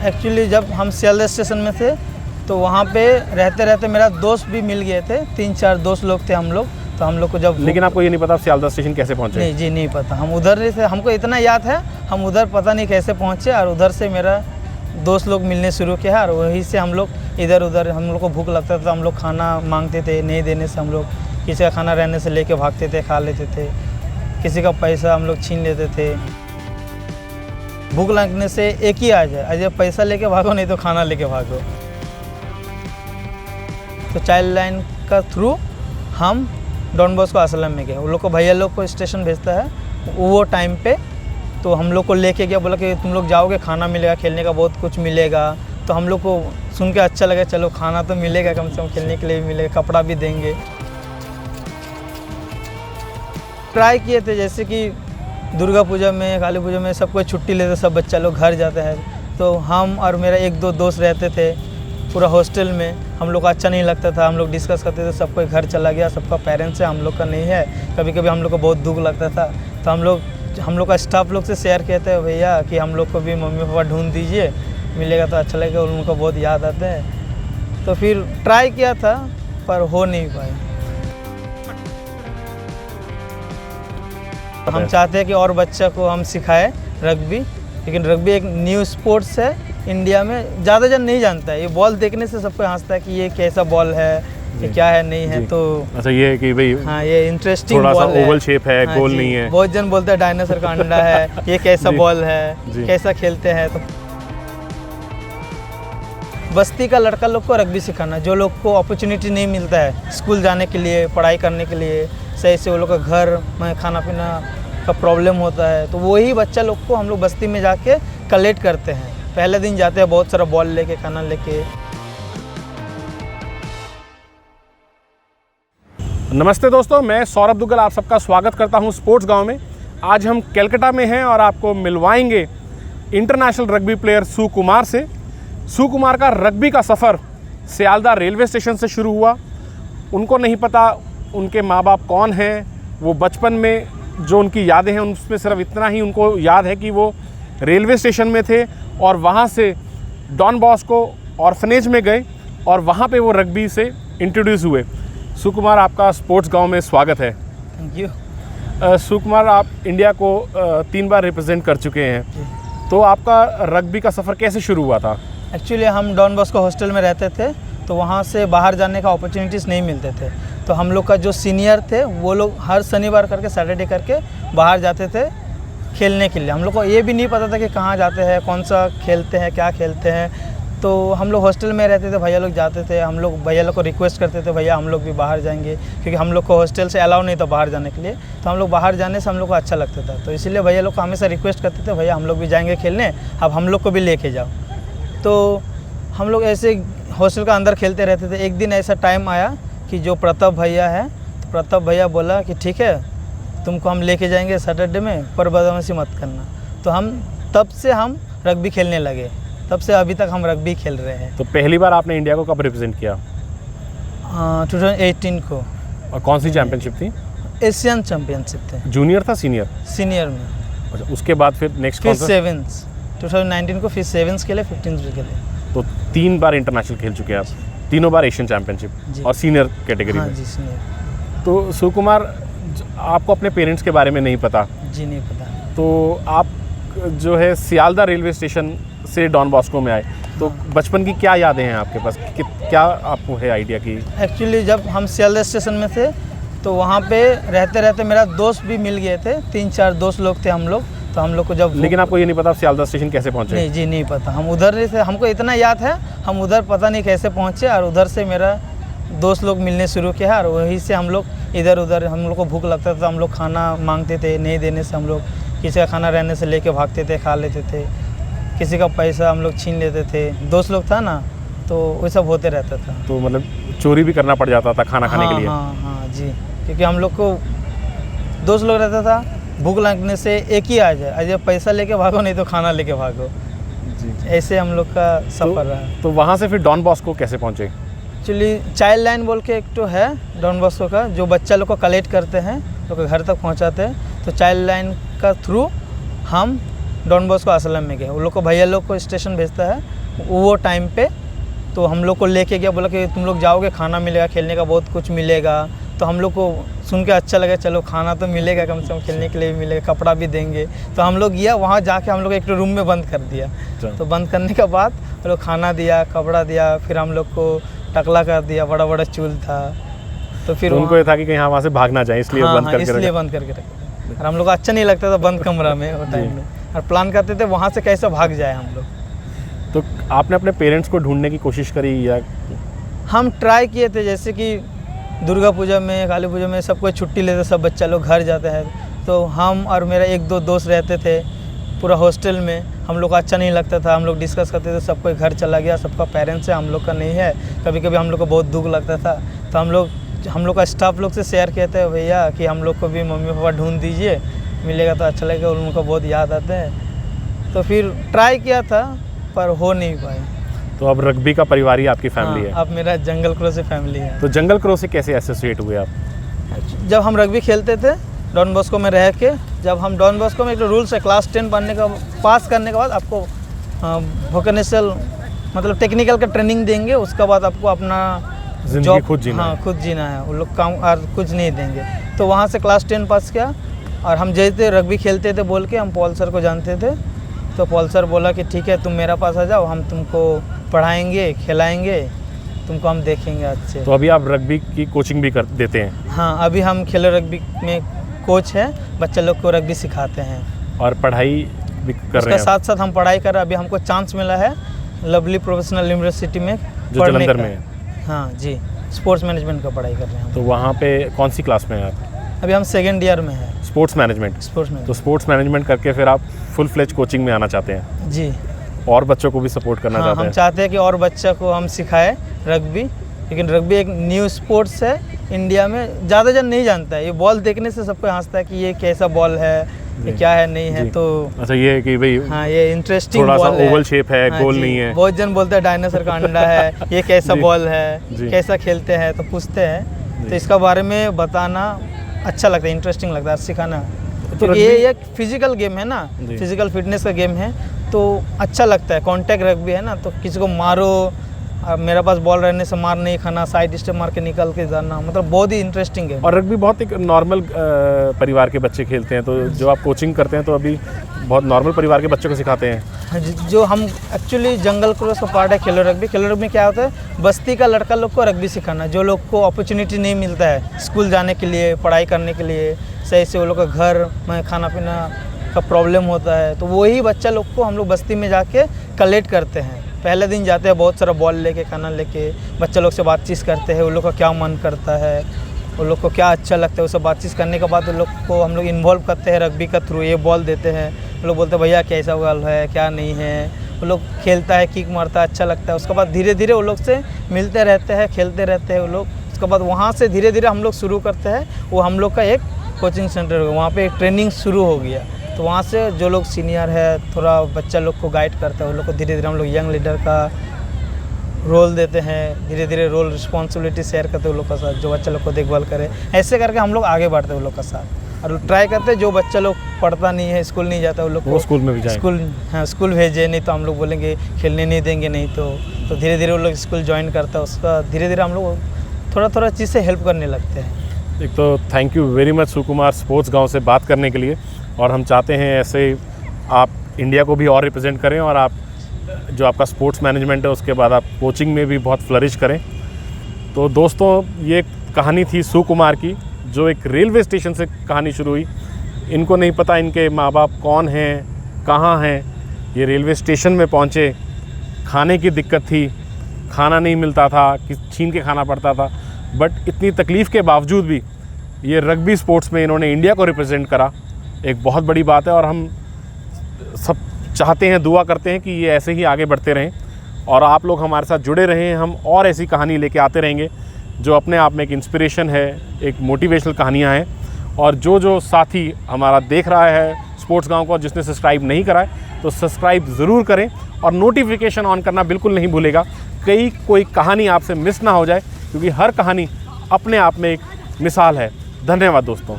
Actually जब हम Sealdah station में थे तो वहाँ पे रहते रहते मेरा दोस्त भी मिल गए थे, 3-4 दोस्त लोग थे हम लोग। तो हम लोग को जब लेकिन आपको ये नहीं पता सियालदह स्टेशन कैसे पहुँचे? नहीं जी, नहीं पता, हम उधर नहीं थे। हमको इतना याद है हम उधर पता नहीं कैसे पहुँचे, और उधर से मेरा दोस्त लोग मिलने शुरू किया और वहीं से हम लोग इधर उधर, हम लोग को भूख लगता था तो हम लोग खाना मांगते थे, नहीं देने से हम लोग किसी का खाना रहने से लेके भागते थे, खा लेते थे। किसी का पैसा हम लोग छीन लेते थे। भूख लगने से एक ही आ जाए, अजय पैसा लेके भागो, नहीं तो खाना लेके भागो। तो चाइल्ड लाइन का थ्रू हम डॉन बॉस्को आश्रम में गए। उन लोग को भैया लोग को स्टेशन भेजता है वो टाइम पे, तो हम लोग को लेके गया, बोला कि तुम लोग जाओगे, खाना मिलेगा, खेलने का बहुत कुछ मिलेगा। तो हम लोग को सुन के अच्छा लगा, चलो खाना तो मिलेगा, कम से कम खेलने के लिए भी मिलेगा, कपड़ा भी देंगे। ट्राई किए थे, जैसे कि दुर्गा पूजा में, काली पूजा में सब कोई छुट्टी लेते, सब बच्चा लोग घर जाते हैं। तो हम और मेरा 1-2 दोस्त रहते थे पूरा हॉस्टल में। हम लोग को अच्छा नहीं लगता था, हम लोग डिस्कस करते थे, सब कोई घर चला गया, सबका पेरेंट्स है, हम लोग का नहीं है। कभी कभी हम लोग को बहुत दुख लगता था, तो हम लोग का स्टाफ लोग से शेयर कहते हैं भैया कि हम लोग को भी मम्मी पापा ढूंढ दीजिए, मिलेगा तो अच्छा लगेगा। उनको बहुत याद आते हैं। तो फिर ट्राई किया था पर हो नहीं पाया। हम चाहते हैं कि और बच्चा को हम सिखाएं रग्बी, लेकिन रग्बी एक न्यू स्पोर्ट्स है इंडिया में, ज़्यादा जन नहीं जानता है। ये बॉल देखने से सबको हंसता है कि ये कैसा बॉल है, ये क्या है, नहीं है। तो अच्छा, ये है कि भाई हाँ, ये इंटरेस्टिंग थोड़ा सा बॉल है, ओवल शेप है, हाँ गोल जी। नहीं है। बहुत जन बोलते हैं डायनासोर का अंडा है, ये कैसा बॉल है, कैसा खेलते हैं। तो बस्ती का लड़का लोग को रग्बी सिखाना, जो लोग को अपॉर्चुनिटी नहीं मिलता है स्कूल जाने के लिए, पढ़ाई करने के लिए, सही से वो लोग का घर में खाना पीना का प्रॉब्लम होता है, तो वही बच्चा लोग को हम लोग बस्ती में जाके कलेक्ट करते हैं। पहले दिन जाते हैं बहुत सारा बॉल लेके, खाना लेके। नमस्ते दोस्तों, मैं सौरभ दुग्गल आप सबका स्वागत करता हूं स्पोर्ट्स गांव में। आज हम कलकत्ता में हैं और आपको मिलवाएंगे इंटरनेशनल रग्बी प्लेयर सुकुमार से। सुकुमार का रग्बी का सफ़र सियालदह रेलवे स्टेशन से शुरू हुआ। उनको नहीं पता उनके माँ बाप कौन हैं, वो बचपन में जो उनकी यादें हैं उसमें सिर्फ इतना ही उनको याद है कि वो रेलवे स्टेशन में थे और वहाँ से डॉन बॉस्को ऑर्फनेज में गए और वहाँ पे वो रग्बी से इंट्रोड्यूस हुए। सुकुमार, आपका स्पोर्ट्स गांव में स्वागत है। Thank you. सुकुमार, आप इंडिया को 3 बार रिप्रेजेंट कर चुके हैं, तो आपका रग्बी का सफ़र कैसे शुरू हुआ था? एक्चुअली हम डॉन बॉस्को हॉस्टल में रहते थे, तो वहाँ से बाहर जाने का अपॉर्चुनिटीज़ नहीं मिलते थे। तो हम लोग का जो सीनियर थे वो लोग हर शनिवार करके, सैटरडे करके बाहर जाते थे खेलने के लिए। हम लोग को ये भी नहीं पता था कि कहाँ जाते हैं, कौन सा खेलते हैं, क्या खेलते हैं। तो हम लोग हॉस्टल में रहते थे, भैया लोग जाते थे, हम लोग भैया लोग को रिक्वेस्ट करते थे भैया हम लोग भी बाहर जाएंगे, क्योंकि हम लोग को हॉस्टल से अलाउ नहीं था बाहर जाने के लिए। तो हम लोग बाहर जाने से हम लोग को अच्छा लगता था, तो इसीलिए भैया लोग को हमेशा रिक्वेस्ट करते थे भैया हम लोग भी जाएंगे खेलने, अब हम लोग को भी लेके जाओ। तो हम लोग ऐसे हॉस्टल का अंदर खेलते रहते थे। एक दिन ऐसा टाइम आया कि जो प्रताप भैया है, तो प्रताप भैया बोला कि ठीक है तुमको हम लेके जाएंगे सैटरडे में, पर बदमाशी मत करना। तो तब से हम रग्बी खेलने लगे, तब से अभी तक हम रग्बी खेल रहे हैं। तो पहली बार आपने इंडिया को कब रिप्रेजेंट किया? 2018 को। और कौन सी चैंपियनशिप थी? एशियन चैंपियनशिप थे। जूनियर था, सीनियर? सीनियर में। अच्छा, उसके बाद फिर नेक्स्ट फिर सेवेंस 2019 को, फिर सेवेंस खेले, 15 भी खेले। तो 3 बार इंटरनेशनल खेल चुके हैं आप, तीनों बार एशियन चैंपियनशिप और सीनियर कैटेगरी हाँ में। जी, सीनियर। तो सुकुमार, आपको अपने पेरेंट्स के बारे में नहीं पता? जी नहीं पता। तो आप जो है सियालदह रेलवे स्टेशन से डॉन बॉस्को में आए, तो बचपन की क्या यादें हैं आपके पास, क्या आपको है आइडिया की? एक्चुअली जब हम सियालदह स्टेशन में थे तो वहाँ पे रहते रहते मेरा दोस्त भी मिल गए थे, 3-4 दोस्त लोग थे हम लोग। तो हम लोग को जब लेकिन आपको ये नहीं पता सियालदह स्टेशन कैसे पहुँचे? नहीं जी, नहीं पता, हम उधर नहीं थे। हमको इतना याद है हम उधर पता नहीं कैसे पहुँचे, और उधर से मेरा दोस्त लोग मिलने शुरू किया और वहीं से हम लोग इधर उधर, हम लोग को भूख लगता था, हम लोग खाना मांगते थे, नहीं देने से हम लोग किसी का खाना रहने से लेके भागते थे, खा लेते थे। किसी का पैसा हम लोग छीन लेते थे, दोस्त लोग था ना, तो वो सब होते रहता था। तो मतलब चोरी भी करना पड़ जाता था खाना खाने के लिए? हाँ जी, क्योंकि हम लोग को दोस्त लोग रहता था, भूख लगने से एक ही आ जाए, अजय पैसा लेके भागो, नहीं तो खाना लेके भागो जी। ऐसे हम लोग का सफ़र रहा। तो वहाँ से फिर डॉन बॉस्को कैसे पहुँचे? एक्चुअली चाइल्ड लाइन बोल के एक तो है डॉन बॉस्को का, जो बच्चा लोग को कलेक्ट करते हैं, लोग घर तक पहुँचाते हैं। तो चाइल्ड लाइन का थ्रू हम डॉन बॉस्को असलम में गए। वो लोग को भैया लोग को स्टेशन भेजता है वो टाइम पे, तो हम लोग को लेके गया, बोला कि तुम लोग जाओगे खाना मिलेगा, खेलने का बहुत कुछ मिलेगा। तो हम लोग को सुन के अच्छा लगा, चलो खाना तो मिलेगा कम से कम, खेलने के लिए भी मिलेगा, कपड़ा भी देंगे। तो हम लोग गया वहाँ जाके हम लोग एक रूम में बंद कर दिया। तो बंद करने के बाद वो लोग खाना दिया, कपड़ा दिया, फिर हम लोग को टकला कर दिया, बड़ा बड़ा चूल था। तो फिर उनको ये था कि कहीं वहाँ से भाग ना जाए, इसलिए बंद करके इसलिए बंद करके रखा। और हम लोग को अच्छा नहीं लगता था बंद कमरा में वो टाइम में, और प्लान करते थे वहाँ से कैसे भाग जाए हम लोग। तो आपने अपने पेरेंट्स को ढूंढने की कोशिश करी या? हम ट्राई किए थे, जैसे कि दुर्गा पूजा में, काली पूजा में सब कोई छुट्टी लेते, सब बच्चा लोग घर जाते हैं, तो हम और मेरा एक दो दोस्त रहते थे पूरा हॉस्टल में। हम लोग को अच्छा नहीं लगता था, हम लोग डिस्कस करते थे, सब कोई घर चला गया, सबका पेरेंट्स है, हम लोग का नहीं है। कभी कभी हम लोग को बहुत दुख लगता था, तो हम लोग का स्टाफ लोग से शेयर किए थे, भैया कि हम लोग को भी मम्मी पापा ढूंढ दीजिए, मिलेगा तो अच्छा लगेगा, उनको बहुत याद आते हैं। तो फिर ट्राई किया था पर हो नहीं पाए। तो अब रग्बी का परिवार ही आपकी फैमिली है? अब मेरा जंगल क्रो से फैमिली है। तो जंगल क्रो से कैसे एसोसिएट हुए आप? जब हम रग्बी खेलते थे डॉन बॉस्को में रह के, जब हम डॉन बॉस्को में एक रूल्स है, क्लास 10 पास करने के बाद आपको वोकेशनल मतलब टेक्निकल का ट्रेनिंग देंगे, उसके बाद आपको अपना जिंदगी खुद जीना है। खुद जीना है, वो लोग काम और कुछ नहीं देंगे। तो वहाँ से क्लास 10 पास किया, और हम जैसे रग्बी खेलते थे बोल के हम पॉल सर को जानते थे, तो पॉल सर बोला कि ठीक है तुम मेरा पास आ जाओ, हम तुमको पढ़ाएंगे, खिलाएंगे, तुमको हम देखेंगे अच्छे। तो अभी आप रग्बी की कोचिंग भी देते हैं? हाँ, अभी हम खेलो रग्बी में कोच हैं, बच्चे लोग को रग्बी सिखाते हैं और पढ़ाई भी कर रहे हैं? साथ साथ हम पढ़ाई कर रहे हैं। अभी हमको चांस मिला है लवली प्रोफेशनल यूनिवर्सिटी में जो जलंधर में है। हाँ जी, स्पोर्ट्स मैनेजमेंट का पढ़ाई कर रहे हैं। तो वहाँ पे कौन सी क्लास में हैं आप? अभी हम 2nd ईयर में हैं। Sports management? तो स्पोर्ट्स मैनेजमेट करके फिर आप फुल फ्लेज कोचिंग में आना चाहते हैं? जी, और बच्चों को भी सपोर्ट करना चाहते हैं? हम चाहते हैं कि और बच्चा को हम सिखाएं रग्बी, लेकिन रग्बी एक न्यू स्पोर्ट्स है इंडिया में, ज़्यादा जन नहीं जानता है। ये बॉल देखने से सबको हंसता है कि ये कैसा बॉल है, ये क्या है नहीं है। तो अच्छा, ये है कि भाई हाँ, ये इंटरेस्टिंग थोड़ा सा बॉल है, ओवल शेप है, हाँ गोल नहीं है। बहुत जन बोलते हैं डायनासोर का अंडा है, ये कैसा बॉल है, कैसा खेलते हैं, तो पूछते हैं। तो इसका बारे में बताना अच्छा लगता है, इंटरेस्टिंग लगता है सिखाना। तो ये एक फिजिकल गेम है ना, फिजिकल फिटनेस का गेम है, तो अच्छा लगता है। कॉन्टैक्ट रग्बी है ना, तो किसी को मारो, मेरा पास बॉल रहने से मार नहीं खाना, साइड स्टेप मार के निकल के जाना, मतलब बहुत ही इंटरेस्टिंग है। और रग्बी बहुत एक नॉर्मल परिवार के बच्चे खेलते हैं, तो जो आप कोचिंग करते हैं तो अभी बहुत नॉर्मल परिवार के बच्चों को सिखाते हैं? जो हम एक्चुअली जंगल क्रॉस का पार्ट है खेलो रग्बी। खेलो रग्बी में क्या होता है, बस्ती का लड़का लोग को रग्बी सिखाना, जो लोग को अपॉर्चुनिटी नहीं मिलता है स्कूल जाने के लिए, पढ़ाई करने के लिए, सही से वो लोग का घर में खाना पीना का प्रॉब्लम होता है, तो वही बच्चा लोग को हम लोग बस्ती में जाके कलेक्ट करते हैं। पहले दिन जाते हैं बहुत सारा बॉल लेके, खाना लेके, बच्चा लोग से बातचीत करते हैं, उन लोग का क्या मन करता है, उन लोग को क्या अच्छा लगता है, उससे बातचीत करने के बाद उन लोग को हम लोग इन्वॉल्व करते हैं रग्बी का थ्रू। ये बॉल देते हैं, वो लोग बोलते हैं भैया कैसा बॉल है, क्या नहीं है, वो लोग खेलता है, किक मारता है, अच्छा लगता है। उसके बाद धीरे धीरे वो लोग से मिलते रहते हैं, खेलते रहते हैं वो लोग। उसके बाद वहाँ से धीरे धीरे हम लोग शुरू करते हैं, वो हम लोग का एक कोचिंग सेंटर हो गया, वहाँ पे एक ट्रेनिंग शुरू हो गया। तो वहाँ से जो लोग सीनियर है, थोड़ा बच्चा लोग को गाइड करता है, वो लोग को धीरे धीरे हम लोग यंग लीडर का रोल देते हैं, धीरे धीरे रोल रिस्पॉन्सिबिलिटी शेयर करते हैं उन लोग का साथ, जो बच्चा लोग को देखभाल करे। ऐसे करके हम लोग आगे बढ़ते हैं उन लोग का साथ, और ट्राई करते हैं जो बच्चा लोग पढ़ता नहीं है, स्कूल नहीं जाता, उन लोग को स्कूल में भी जाए, स्कूल भेजे, नहीं तो हम लोग बोलेंगे खेलने नहीं देंगे, नहीं तो धीरे धीरे वो लोग स्कूल ज्वाइन करता है। उसका धीरे धीरे हम लोग थोड़ा थोड़ा चीज़ से हेल्प करने लगते हैं। एक तो thank you very much Sukumar sports गांव से बात करने के लिए, और हम चाहते हैं ऐसे आप इंडिया को भी और रिप्रेजेंट करें, और आप जो आपका स्पोर्ट्स मैनेजमेंट है उसके बाद आप कोचिंग में भी बहुत फ्लरिश करें। तो दोस्तों, ये कहानी थी सुकुमार की, जो एक रेलवे स्टेशन से कहानी शुरू हुई। इनको नहीं पता इनके माँ बाप कौन हैं, कहाँ हैं। ये रेलवे स्टेशन में पहुँचे, खाने की दिक्कत थी, खाना नहीं मिलता था, छीन के खाना पड़ता था, बट इतनी तकलीफ़ के बावजूद भी ये रग्बी स्पोर्ट्स में इन्होंने इंडिया को रिप्रेजेंट करा, एक बहुत बड़ी बात है। और हम सब चाहते हैं, दुआ करते हैं कि ये ऐसे ही आगे बढ़ते रहें, और आप लोग हमारे साथ जुड़े रहें। हम और ऐसी कहानी लेके आते रहेंगे जो अपने आप में एक इंस्पिरेशन है, एक मोटिवेशनल कहानियाँ हैं। और जो साथी हमारा देख रहा है स्पोर्ट्स गांव को, जिसने सब्सक्राइब नहीं करा है तो सब्सक्राइब ज़रूर करें, और नोटिफिकेशन ऑन करना बिल्कुल नहीं भूलेगा, कोई कहानी आपसे मिस ना हो जाए, क्योंकि हर कहानी अपने आप में एक मिसाल है। धन्यवाद दोस्तों।